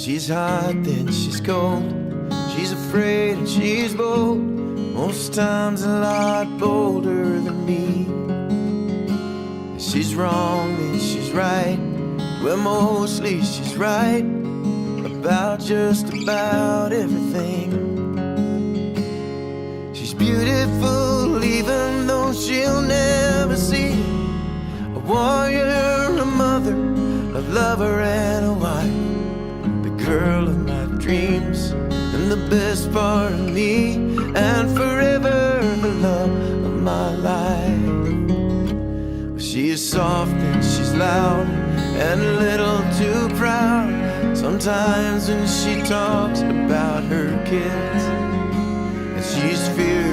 She's hot, then she's cold. She's afraid and she's bold. Most times a lot bolder than me. She's wrong, then she's right. Well, mostly she's right about just about everything. She's beautiful even though she'll never see a warrior, a mother, a lover, and a wife. Girl of my dreams and the best part of me, and forever the love of my life. She is soft and she's loud and a little too proud. Sometimes when she talks about her kids, and she's fierce